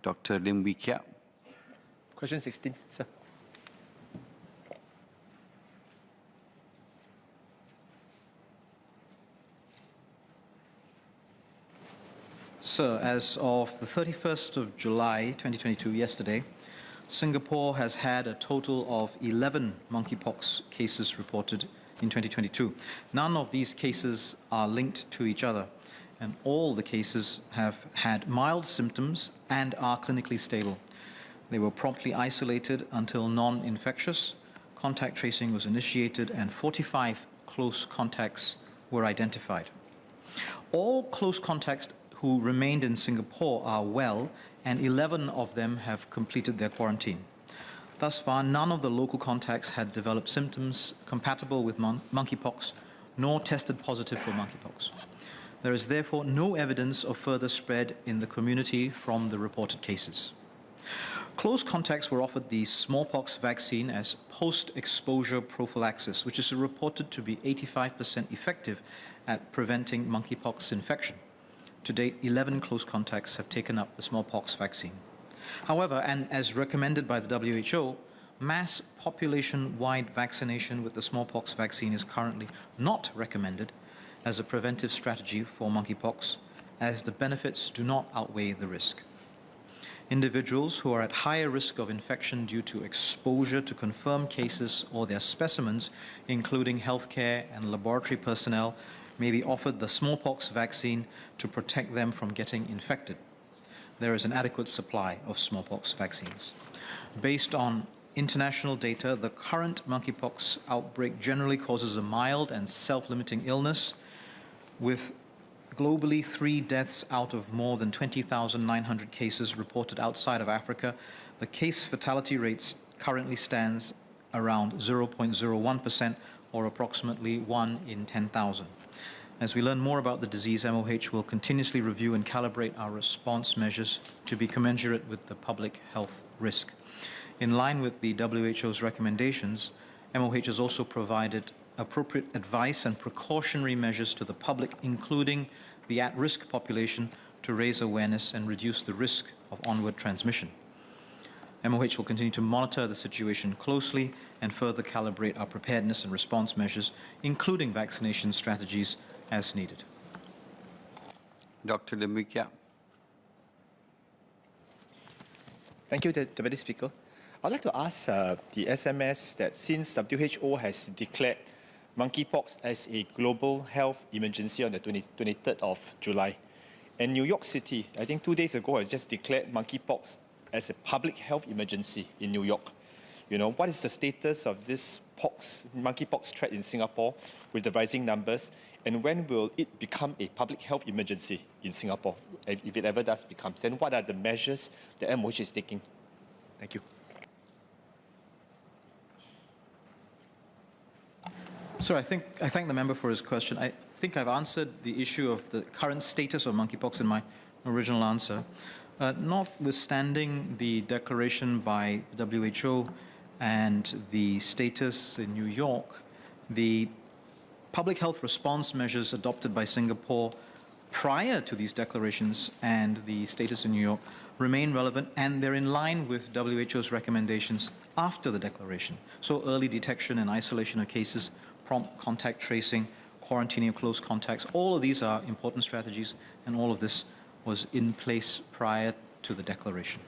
Dr. Lim Wee Kiat. Question 16, sir. Sir, as of the 31st of July 2022, yesterday, Singapore has had a total of 11 monkeypox cases reported in 2022. None of these cases are linked to each other, and all the cases have had mild symptoms and are clinically stable. They were promptly isolated until non-infectious. Contact tracing was initiated, and 45 close contacts were identified. All close contacts who remained in Singapore are well, and 11 of them have completed their quarantine. Thus far, none of the local contacts had developed symptoms compatible with monkeypox, nor tested positive for monkeypox. There is therefore no evidence of further spread in the community from the reported cases. Close contacts were offered the smallpox vaccine as post-exposure prophylaxis, which is reported to be 85% effective at preventing monkeypox infection. To date, 11 close contacts have taken up the smallpox vaccine. However, and as recommended by the WHO, mass population-wide vaccination with the smallpox vaccine is currently not recommended as a preventive strategy for monkeypox, as the benefits do not outweigh the risk. Individuals who are at higher risk of infection due to exposure to confirmed cases or their specimens, including healthcare and laboratory personnel, may be offered the smallpox vaccine to protect them from getting infected. There is an adequate supply of smallpox vaccines. Based on international data, the current monkeypox outbreak generally causes a mild and self-limiting illness, with globally 3 deaths out of more than 20,900 cases reported outside of Africa. The case fatality rate currently stands around 0.01%, or approximately 1 in 10,000. As we learn more about the disease, MOH will continuously review and calibrate our response measures to be commensurate with the public health risk. In line with the WHO's recommendations, MOH has also provided appropriate advice and precautionary measures to the public, including the at-risk population, to raise awareness and reduce the risk of onward transmission. MOH will continue to monitor the situation closely and further calibrate our preparedness and response measures, including vaccination strategies, as needed. Dr. Lim Wee Kiat. Thank you, Deputy Speaker. I'd like to ask the SMS that since WHO has declared monkeypox as a global health emergency on the 23rd of July, and New York City, I think 2 days ago, has just declared monkeypox as a public health emergency in New York. What is the status of this monkeypox threat in Singapore with the rising numbers, and when will it become a public health emergency in Singapore, if it ever does become? Then what are the measures that MOH is taking? Thank you. So I thank the member for his question. I think I've answered the issue of the current status of monkeypox in my original answer. Notwithstanding the declaration by the WHO and the status in New York, the public health response measures adopted by Singapore prior to these declarations and the status in New York remain relevant, and they're in line with WHO's recommendations after the declaration. So early detection and isolation of cases, prompt contact tracing, quarantining of close contacts, all of these are important strategies, and all of this was in place prior to the declaration.